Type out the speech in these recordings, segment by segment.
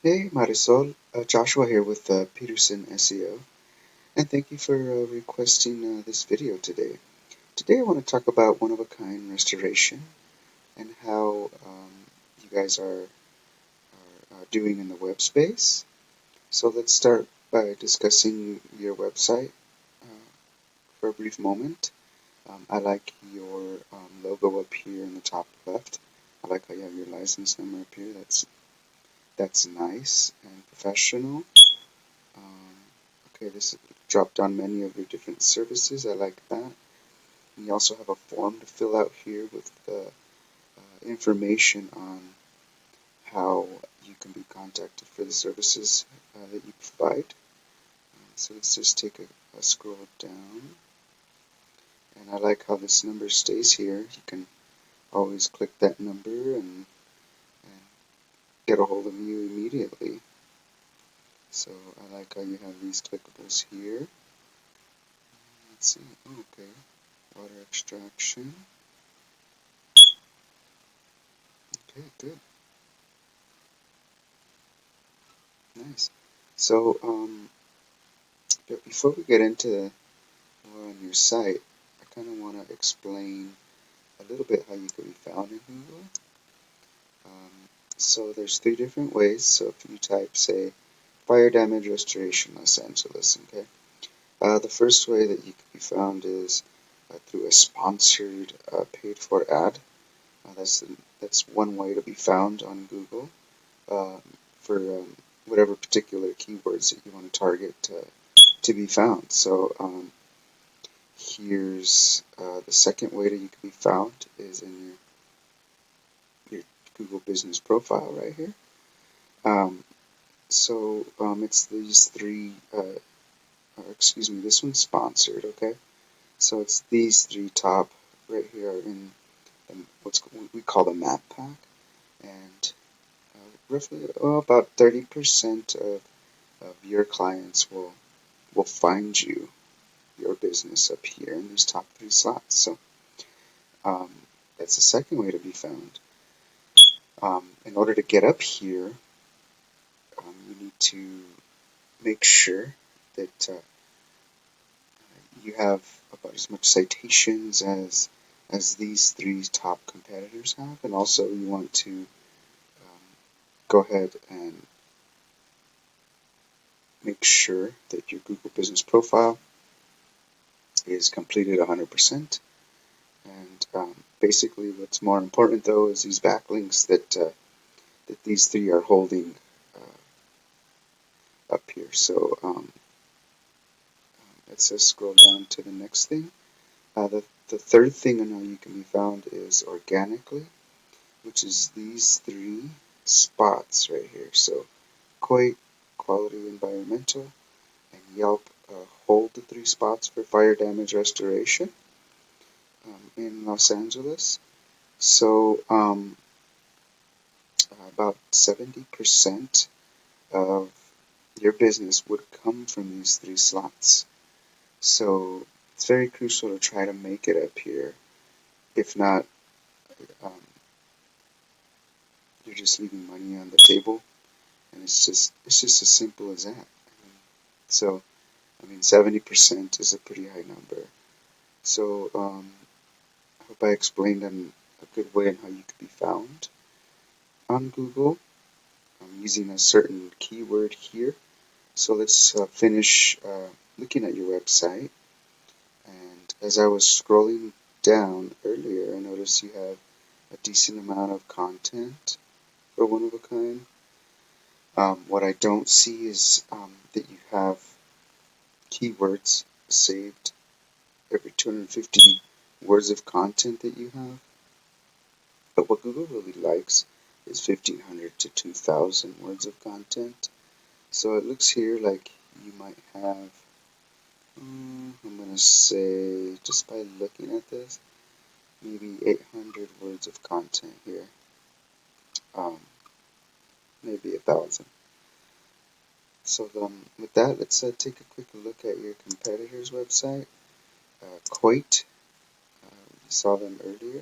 Hey Marisol, Joshua here with Peterson SEO, and thank you for requesting this video today. Today I want to talk about one-of-a-kind restoration and how you guys are doing in the web space. So let's start by discussing your website for a brief moment. I like your logo up here in the top left. I like how you have your license number up here. That's nice and professional. Um, okay, this dropped down menu of your different services. I like that. And you also have a form to fill out here with the information on how you can be contacted for the services that you provide. So let's just take a scroll down. And I like how this number stays here. You can always click that number and get a hold of you immediately. So I like how you have these clickables here. Let's see. Okay. Water extraction. Okay, good. Nice. So, but before we get into more on your site, I kind of want to explain a little bit how you can be found in Google. So there's three different ways. So if you type, say, fire damage restoration Los Angeles, okay? The first way that you can be found is through a sponsored paid-for ad. That's one way to be found on Google for whatever particular keywords that you want to target to be found. So here's the second way that you can be found is in your Google business profile right here. It's these three, excuse me, this one's sponsored, okay? So it's these three top right here in what we call the map pack, and roughly about 30% of your clients will find your business up here in these top three slots. So that's the second way to be found. In order to get up here, you need to make sure that you have about as much citations as these three top competitors have, and also you want to go ahead and make sure that your Google business profile is completed 100%. And basically, what's more important though is these backlinks that these three are holding up here. So let's just scroll down to the next thing. The third thing on how you can be found is organically, which is these three spots right here. So Coit, Quality Environmental, and Yelp hold the three spots for fire damage restoration in Los Angeles. So about 70% of your business would come from these three slots. So it's very crucial to try to make it up here. If not, you're just leaving money on the table, and it's just as simple as that. So 70% is a pretty high number. So I hope I explained in a good way on how you could be found on Google. I'm using a certain keyword here. So let's finish looking at your website. And as I was scrolling down earlier, I noticed you have a decent amount of content for one of a kind. What I don't see is that you have keywords saved every 250 words of content that you have. But what Google really likes is 1,500 to 2,000 words of content. So it looks here like you might have, I'm going to say, just by looking at this, maybe 800 words of content here. Maybe 1,000. So with that, let's take a quick look at your competitor's website. Coit, you saw them earlier.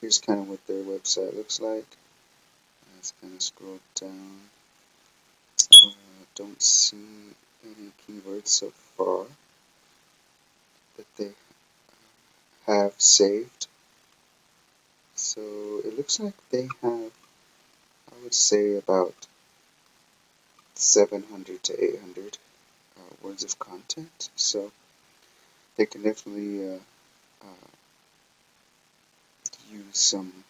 Here's kind of what their website looks like. Let's kind of scroll down. don't see any keywords so far that they have saved. So it looks like they have, I would say, about 700 to 800 words of content. So they can definitely use some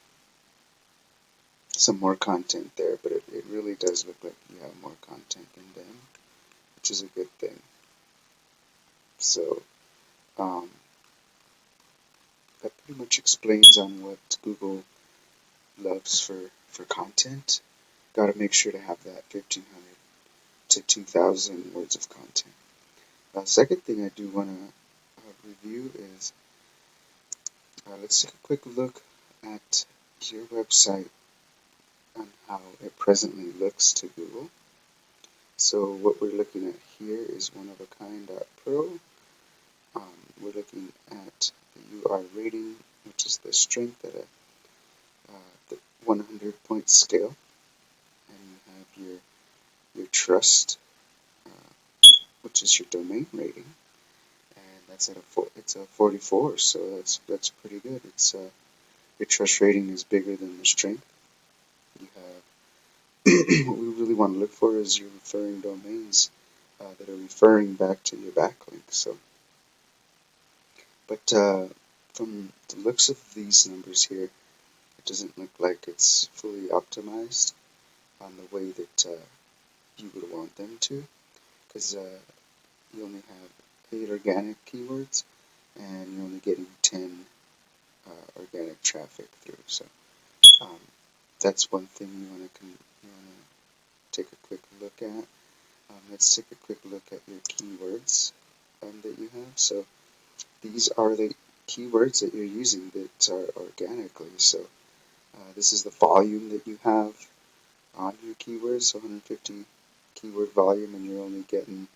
more content there, but it really does look like you have more content than them, which is a good thing. So that pretty much explains on what Google loves for content. Got to make sure to have that 1,500 to 2,000 words of content. Second thing I do want to review is let's take a quick look at your website on how it presently looks to Google. So what we're looking at here is oneofakind.pro. We're looking at the UR rating, which is the strength at the 100-point scale, and you have your trust, which is your domain rating, and that's at it's a 44, so that's pretty good. It's your trust rating is bigger than the strength. You have what we really want to look for is your referring domains that are referring back to your backlink. So, but from the looks of these numbers here, it doesn't look like it's fully optimized on the way that you would want them to, because you only have 8 organic keywords and you're only getting 10 organic traffic through. So um, that's one thing you want to take a quick look at. Let's take a quick look at your keywords that you have. So these are the keywords that you're using that are organically. So this is the volume that you have on your keywords, so 150 keyword volume, and you're only getting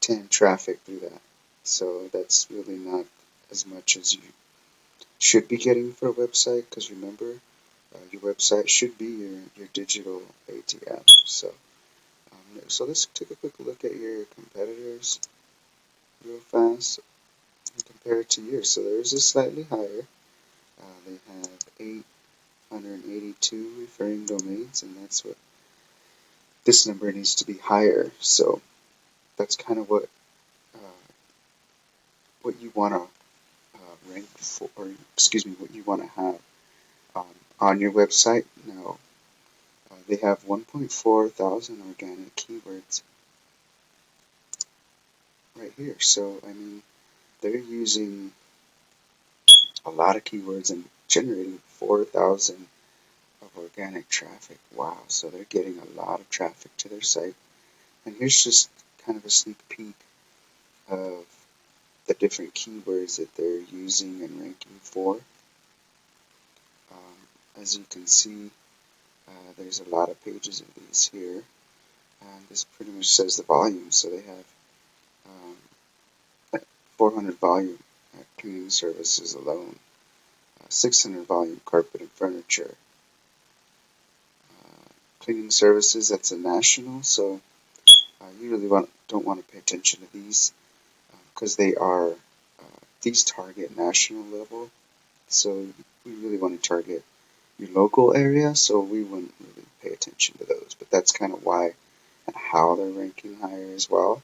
10 traffic through that. So that's really not as much as you should be getting for a website, because remember, your website should be your digital ATM. So let's take a quick look at your competitors real fast and compare it to yours. So theirs is slightly higher. They have 882 referring domains, and that's what this number needs to be higher. So that's kind of what you want to rank for, or excuse me, what you want to have on your website. Now, they have 1.4 thousand organic keywords right here. So, I mean, they're using a lot of keywords and generating 4,000 of organic traffic. Wow, so they're getting a lot of traffic to their site. And here's just kind of a sneak peek of the different keywords that they're using and ranking for. As you can see, there's a lot of pages of these here, and this pretty much says the volume. So they have 400 volume cleaning services alone, 600 volume carpet and furniture. Cleaning services, that's a national, so you really don't want to pay attention to these because these target national level. So we really want to target your local area, so we wouldn't really pay attention to those. But that's kind of why and how they're ranking higher as well.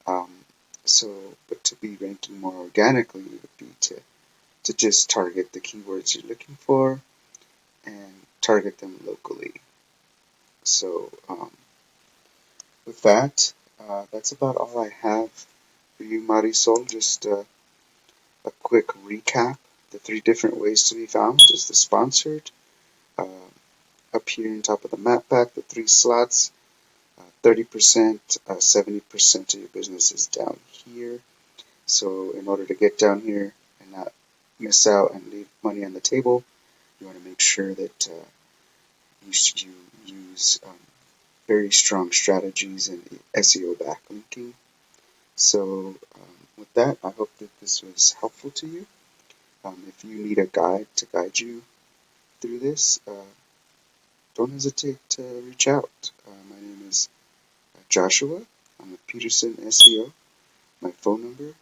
But to be ranking more organically would be to just target the keywords you're looking for and target them locally. So with that, that's about all I have for you, Marisol. Just a quick recap. The 3 different ways to be found is the sponsored, up here on top of the map pack, the 3 slots, 30%, 70% of your business is down here. So in order to get down here and not miss out and leave money on the table, you want to make sure that you use very strong strategies in SEO backlinking. So with that, I hope that this was helpful to you. If you need a guide to guide you through this, don't hesitate to reach out. My name is Joshua. I'm with Peterson SEO. My phone number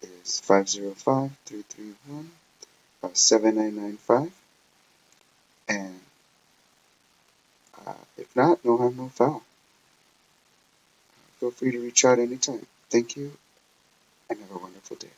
is 505-331-7995. And if not, no harm, no foul. Feel free to reach out anytime. Thank you, and have a wonderful day.